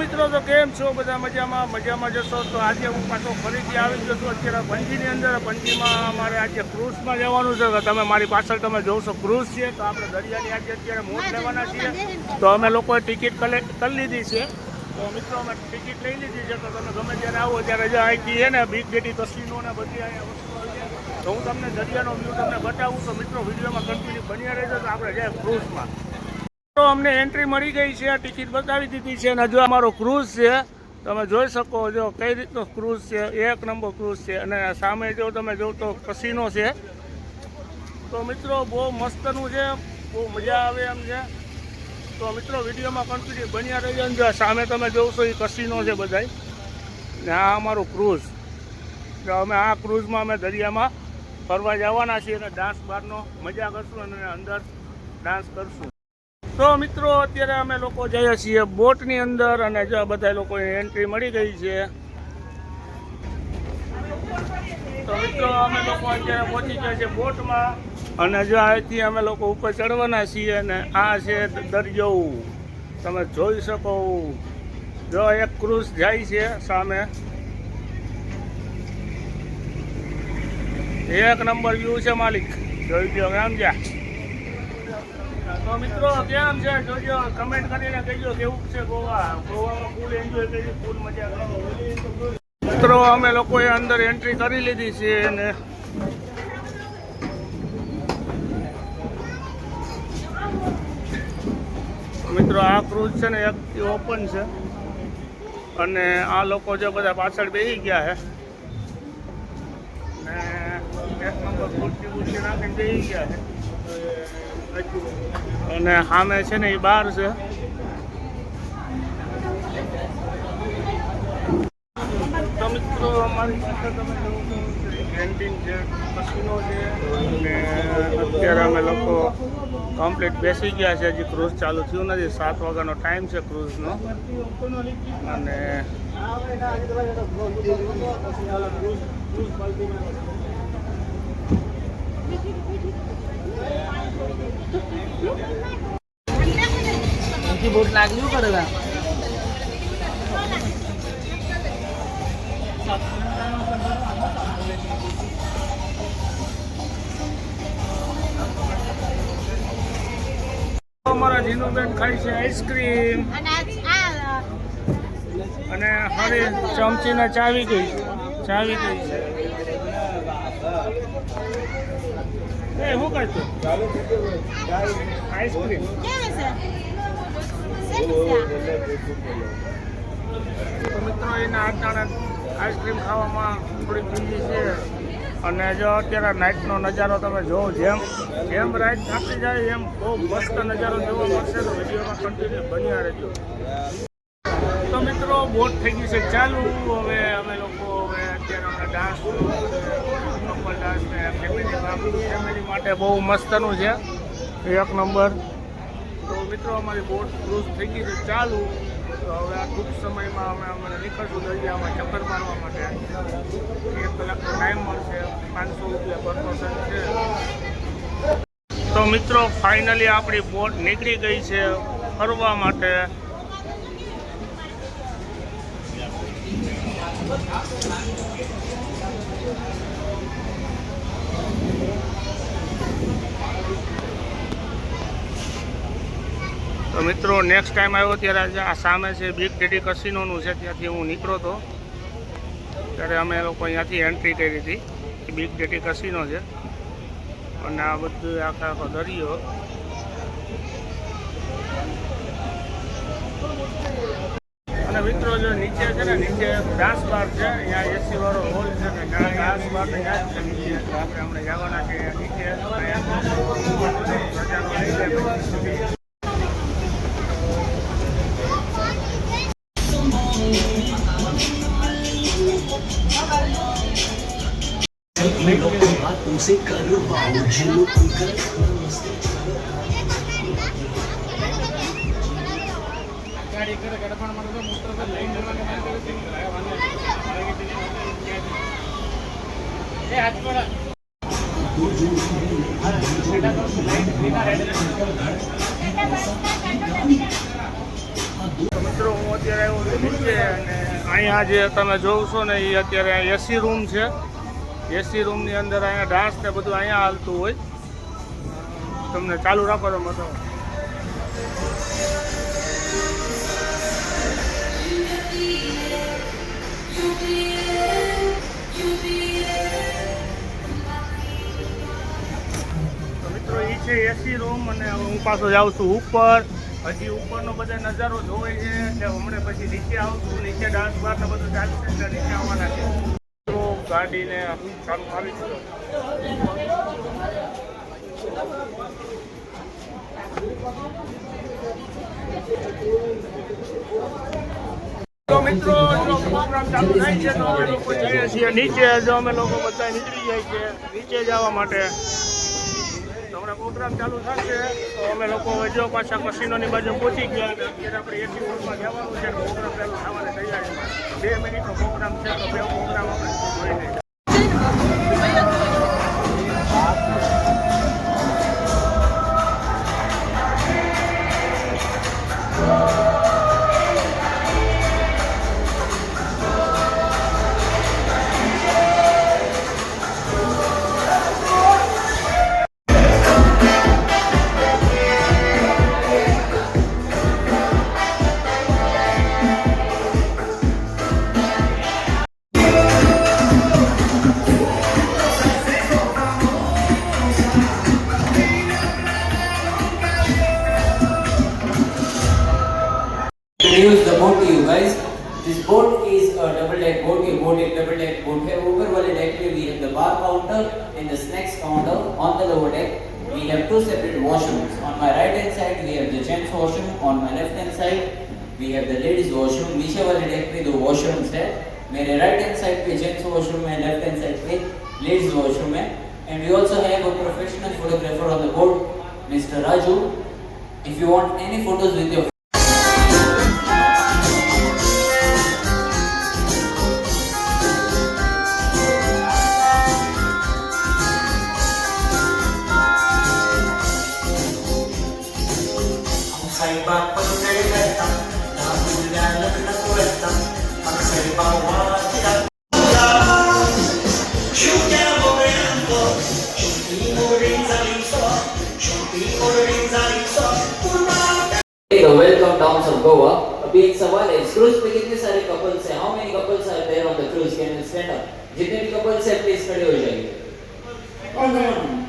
મિત્રો તો કેમ છો બધા? મજામાં જશો તો આજે હું પાછો ફરીથી આવી ગયો છું અત્યારે પંજીની અંદર. પંજીમાં અમારે આજે ક્રૂઝમાં જવાનું છે. તમે મારી પાછળ તમે જોશો ક્રૂઝ છે, તો આપણે દરિયાની આજે અત્યારે મોજ લેવાના છીએ. તો અમે લોકોએ ટિકિટ કલેક્ટ કરી લીધી છે. તો મિત્રો અમે ટિકિટ લઈ લીધી છે. તો તમે ગમે ત્યારે આવો ત્યારે જ અહીંથી છે ને બિગ ડેટી કસીનો ને બધી અહીંયા વસ્તુ આવી જાય. તો હું તમને દરિયાનો વ્યૂ તમને બતાવું. તો મિત્રો વિડીયોમાં કન્ટિન્યુ બન્યા રહેજો. તો આપણે જાય ક્રૂઝમાં. તો અમને એન્ટ્રી મળી ગઈ છે, ટિકિટ બતાવી દીધી છે. અને જો અમારો ક્રૂઝ છે તમે જોઈ શકો જો કઈ રીતનો ક્રૂઝ છે. એક નંબર ક્રૂઝ છે. અને સામે જો તમે જો તો કસીનો છે. તો મિત્રો બહુ મસ્તનું છે, બહુ મજા આવે એમ છે. તો મિત્રો વિડીયોમાં કન્ટિન્યુ બન્યા રહી જાય. સામે તમે જોશો એ કસીનો છે બધાય. ને આ અમારું ક્રૂઝ. તો અમે આ ક્રૂઝમાં અમે દરિયામાં ફરવા જવાના છીએ અને ડાન્સ બારનો મજા કરશું અને અંદર ડાન્સ કરશું. તો મિત્રો અત્યારે અમે લોકો જઈએ છીએ બોટની અંદર અને જો બધા લોકોને એન્ટ્રી મળી ગઈ છે. તો મિત્રો અમે લોકો અત્યારે પહોંચી ગયા છે બોટમાં અને જો અહીંથી અમે લોકો ઉપર ચડવાના છીએ. અને આ છે દરિયો, તમે જોઈ શકો. જો એક ક્રૂઝ જાય છે સામે. એક નંબર વ્યૂ છે માલિક, જોઈ લો કેમ છે. તો મિત્રો કેમ છે જોજો, કમેન્ટ કરીને કહેજો કેવું છે ગોવા. ગોવામાં ફૂલ એન્જોય કરી, ફૂલ મજા કરી. મિત્રો અમે લોકોએ અંદર એન્ટ્રી કરી લીધી છે અને મિત્રો આ ક્રૂઝ છે ને એક ઓપન છે અને આ લોકો જે બધા પાછળ બેસી ગયા છે ને એક નંબર ખુરશી નાખીને બેસી ગયા છે. અને સામે છે ને એ બહાર છે. તો મિત્રો મારી પાસે તમે જોવો છો કેન્ટીન છે, કસિનો છે અને અત્યારે અમે લોકો કમ્પ્લીટ બેસી ગયા છે. હજી ક્રૂઝ ચાલુ થયું નથી. 7 વાગ્યાનો ટાઈમ છે ક્રૂઝનો. અને बोट लागली करेगा અમારા જીનુબેન ખાય છે આઈસ્ક્રીમ અને હરી ચમચીને ચાવી ગઈ છે. એ શું કરતું આઈસ્ક્રીમ તો મિત્રો એના આટાણે આઈસ્ક્રીમ ખાવામાં થોડી બીજી છે. અને જો અત્યારે નાઇટનો નજારો તમે જોવો, જેમ રાઈડ થતી જાય એમ બહુ મસ્ત નજારો જોવા મળશે. તો વિડીયોમાં કન્ટિન્યુ બન્યા રહેજો. તો મિત્રો બોટ થઈ ગઈ છે ચાલુ. હવે અમે લોકો અત્યારે અમે ડાન્સ ફેમિલી માટે બહુ મસ્તનું છે, 1 નંબર. તો મિત્રો અમારી બોટ ક્રૂઝ થઈ ગઈ છે ચાલુ. તો હવે આ ટૂંક સમયમાં અમે નીકળશું દરિયામાં ચક્કર મારવા માટે. 1 કલાકનો ટાઈમ મળશે. 500 રૂપિયા પર પર્સન છે. તો મિત્રો ફાઇનલી આપણી બોટ નીકળી ગઈ છે ફરવા માટે. તો મિત્રો નેક્સ્ટ ટાઈમ આવ્યો ત્યારે આ સામે છે બિગ ડેડી કસિનોનું છે, ત્યાંથી હું નીકળ્યો હતો ત્યારે અમે લોકો અહીંયાથી એન્ટ્રી કરી હતી. બિગ ડેડી કસિનો છે અને આ બધું આખો દરિયો. અને મિત્રો જો નીચે છે ને, નીચે ડાન્સ બાર છે, અહીંયા એસી વાળો હોલ છે ને ડાન્સ બાર અહીંયા જ છે નીચે. આપણે હમણાં જવાના છે નીચે. उसे करवाओ हेलो अंकल મિત્રો હું અત્યારે આવ્યો છું નીચે અને અહીંયા જે તમે જોવ છો ને એ અત્યારે એસી રૂમ છે. એસી રૂમની અંદર અહીંયા ડાન્સ ને બધું અહીંયા હાલતું હોય. તમને ચાલુ રાખો તો મતો. તો મિત્રો એ છે એસી રૂમ અને હું પાછો જાઉં છું ઉપર. હજી ઉપરનો બધો નજારો જોવે છે એટલે હમણાં પછી નીચે આવશું. નીચે ડાન્સ બાર ને બધું ચાલશે એટલે નીચે આવવાના છે. ગાડીને ચાલુ આવી છે. તો મિત્રો જો પ્રોગ્રામ ચાલુ થાય છે તો અમે લોકો જઈએ છીએ નીચે. જો અમે લોકો બધા નીકળી જાય છે નીચે જવા માટે. હમણાં પ્રોગ્રામ ચાલુ થશે તો અમે લોકો જો પાછા કસિનોની બાજુ પહોંચી ગયા. અત્યારે આપણે એસી હોલમાં જવાનું છે. પ્રોગ્રામ ચાલુ થવાની તૈયારીમાં 2 મિનિટનો પ્રોગ્રામ છે તો 2 પ્રોગ્રામ આપણે જોઈ લઈએ. introduce the boat to you guys. This boat is a double deck boat. ये boat एक double deck boat है. ऊपर वाले deck पे we have the bar counter and the snacks counter. On the lower deck we have 2 separate washrooms. On my right hand side we have the gents washroom. On my left hand side we have the ladies washroom. नीचे वाले deck पे 2 washrooms है. मेरे right hand side पे gents washroom है, left hand side पे ladies washroom है. And we also have a professional photographer on the board, Mr. Raju. If you want any photos with your the welcome downs of Goa. अभी एक सवाल है, cruise पे कितने सारे कपल्स हैं? How many couples are there on the cruise? Can you stand up? जितने भी कपल्स हैं प्लीज खड़े हो जाइए. On the one.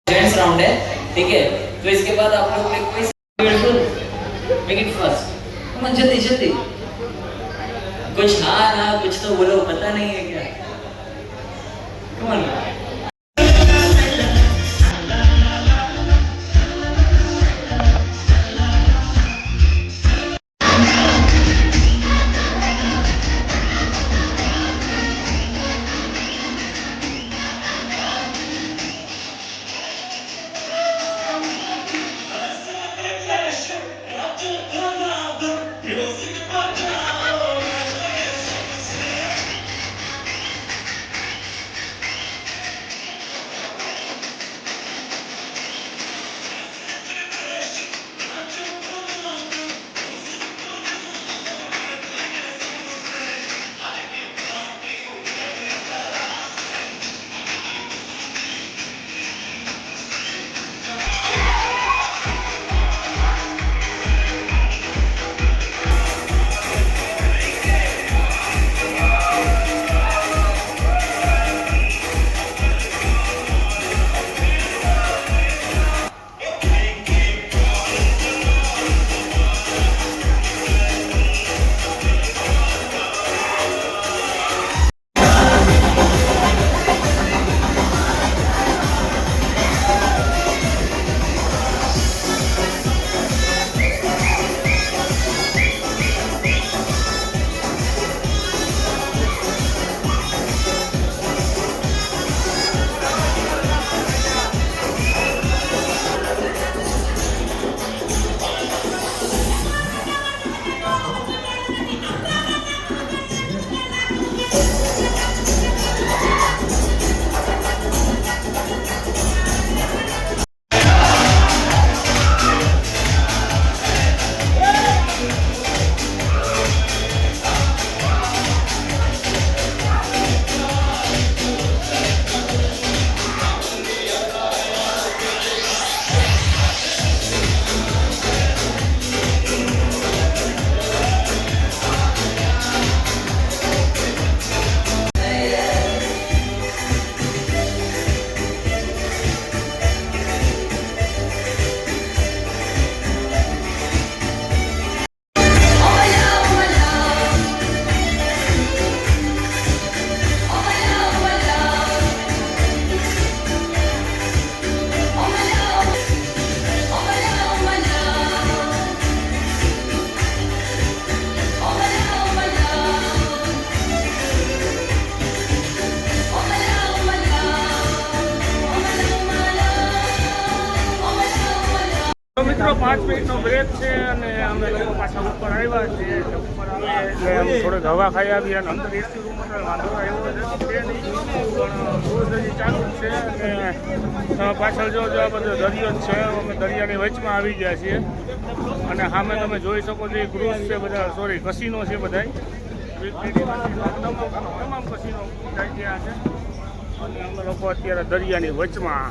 Gents round है, ठीक है? तो इसके बाद आप लोग एक कोई ब्यूटीफुल मेक इट फास्ट. कम जल्दी जल्दी. कुछ हाँ ना कुछ तो बोलो, पता नहीं है क्या? Come on. 5 મિનિટનો બ્રેક છે અને અમે લોકો પાછા ઉપર આવ્યા છીએ. ઉપર આવીએ એટલે અમે થોડીક હવા ખાઈ આવીએ અને અંદર એસી રૂમ અંદર વાંધો આવ્યો છે નહીં, પણ ક્રૂઝ હજી ચાલુ જ છે. અને પાછળ જો આ બધો દરિયો જ છે, અમે દરિયાની વચમાં આવી ગયા છીએ. અને સામે તમે જોઈ શકો છો એ ક્રૂઝ છે બધા, સોરી કસીનો છે બધા, તમામ કસીનો થઈ ગયા છે. અને અમે લોકો અત્યારે દરિયાની વચમાં.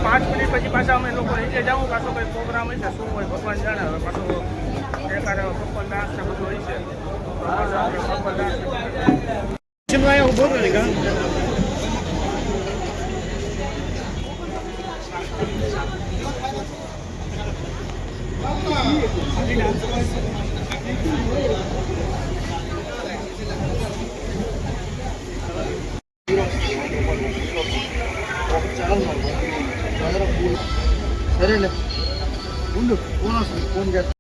5 મિનિટ પછી પાછા અમે લોકો નીચે જાઉં, પાછો કંઈ પ્રોગ્રામ હશે, શું હોય ભગવાન જાણે. હવે પાછું એકાદ કપલ ડાન્સ ને બધું હોય છે, કપલ ડાન્સ. సరేలే ఉండు ఫోన్ వస్తుంది ఫోన్ చేస్తా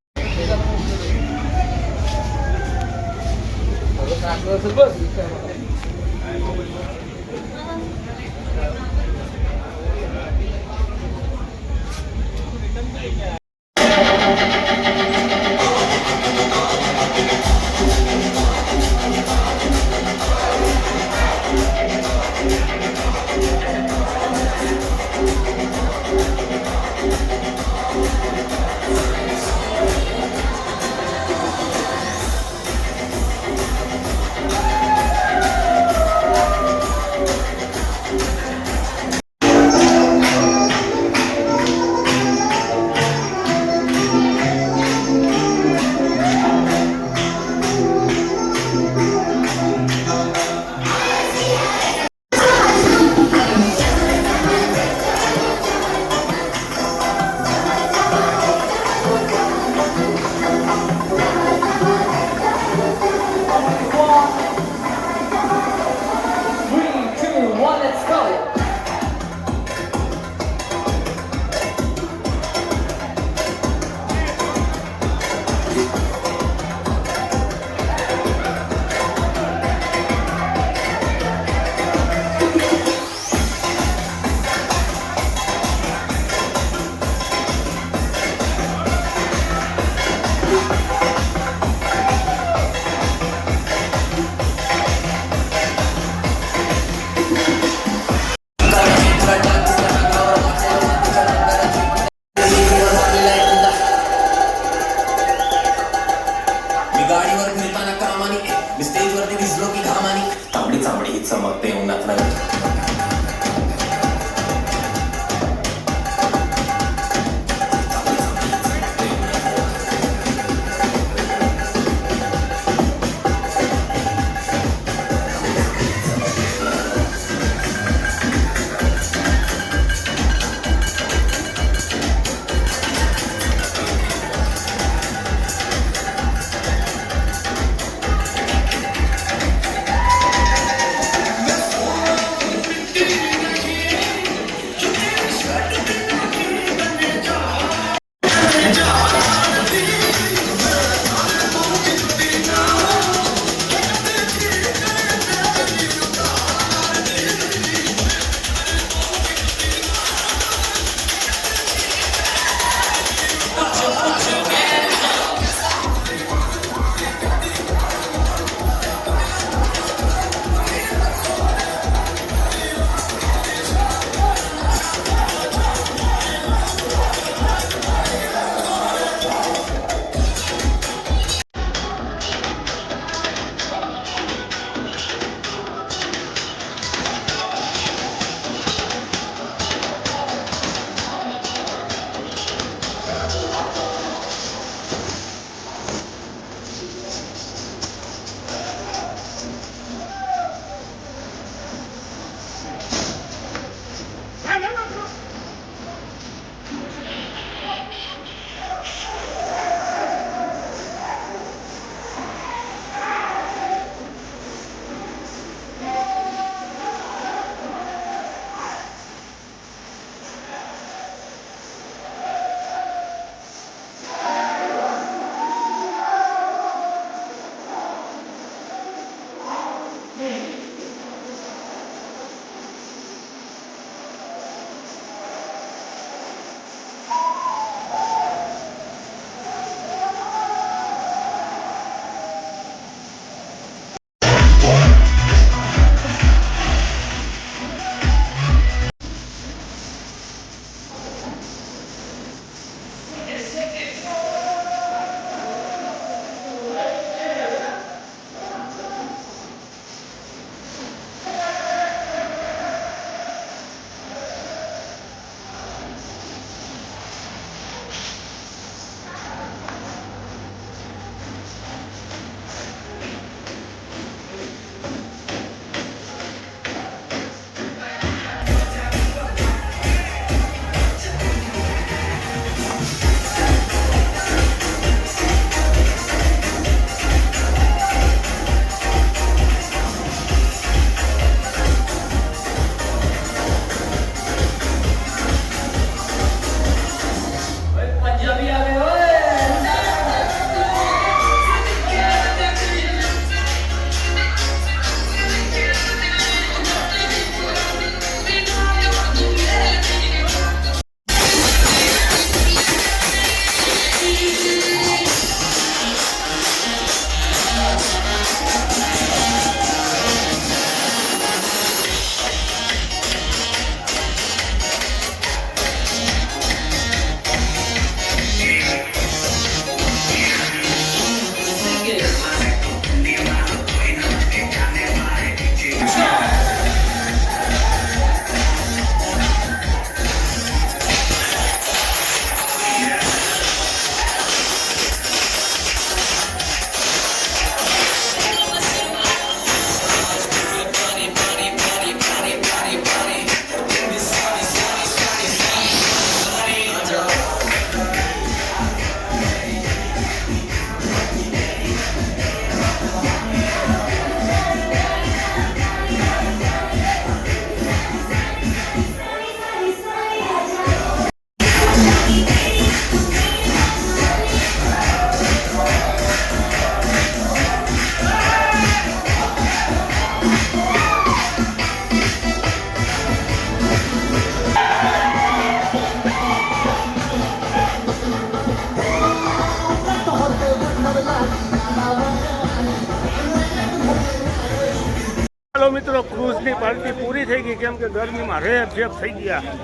મિત્રો ક્રૂઝની પાર્ટી પૂરી થઈ ગઈ, કેમ કે ગરમીમાં રેપ જેપ થઈ ગયા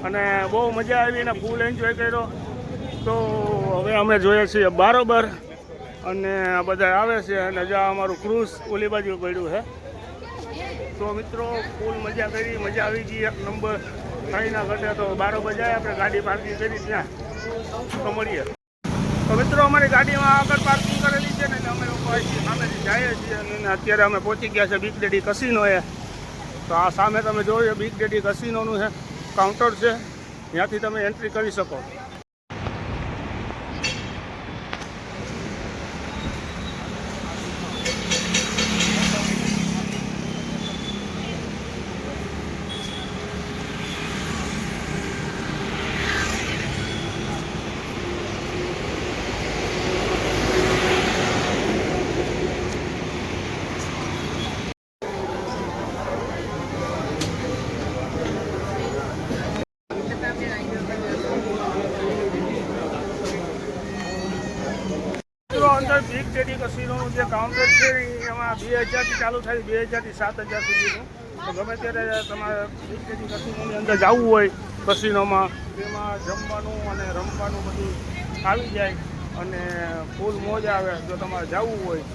અને બહુ મજા આવી અને ફૂલ એન્જોય કર્યો. તો હવે અમે જોઈએ છીએ બરાબર અને આ બધા આવે છે અને જ્યાં અમારું ક્રૂઝ ઓલી બાજુ પડ્યું છે. તો મિત્રો ફૂલ મજા કરી, મજા આવી ગઈ એક નંબર. કંઈ ના ઘટે તો બરાબર જાય, આપણે ગાડી પાર્કિંગ કરી ત્યાં તો મળીએ. તો મિત્રો અમારી ગાડીમાં આગળ પાર્કિંગ કરેલી છે ને એટલે અમે લોકો અહીંથી સામેથી જઈએ છીએ અને અત્યારે અમે પહોંચી ગયા છે બિગ ડેડી કસિનો એ. તો આ સામે તમે જોયો બિગ ડેડી કસિનોનું છે કાઉન્ટર છે, ત્યાંથી તમે એન્ટ્રી કરી શકો. અંદર બિગ ડેડી કસિનોનું જે કાઉન્ટર છે એમાં 2000થી ચાલુ થાય, 2000થી 7000 સુધીનું. તો ગમે ત્યારે તમારે બિગ ડેડી કસિનોની અંદર જવું હોય કસિનોમાં, તેમાં જમવાનું અને રમવાનું બધું આવી જાય અને ફૂલ મોજ આવે. જો તમારે જવું હોય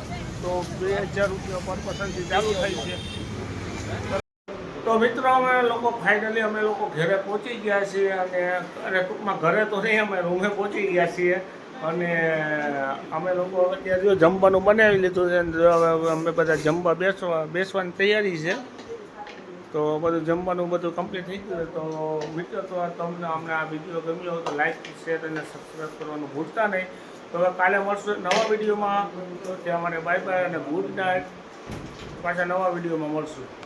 તો 2000 રૂપિયા પર પર્સનથી ચાલુ થાય છે. તો મિત્રો અમે લોકો ફાઇનલી અમે લોકો ઘરે પહોંચી ગયા છીએ અને ટૂંકમાં ઘરે તો નહીં, અમે રૂમે પહોંચી ગયા છીએ અને અમે લોકો અત્યારે જો જમવાનું બનાવી લીધું છે. હવે અમે બધા જમવા બેસવાની તૈયારી છે. તો બધું જમવાનું બધું કમ્પ્લીટ થઈ ગયું. તો મિત્રો તો તમને અમને આ વિડીયો ગમ્યો હોય તો લાઈક, શેર અને સબસ્ક્રાઈબ કરવાનું ભૂલતા નહીં. તો હવે કાલે મળશું નવા વિડીયોમાં. તો ત્યાં મને બાય બાય અને ગુડ નાઇટ. પાછા નવા વિડીયોમાં મળશું.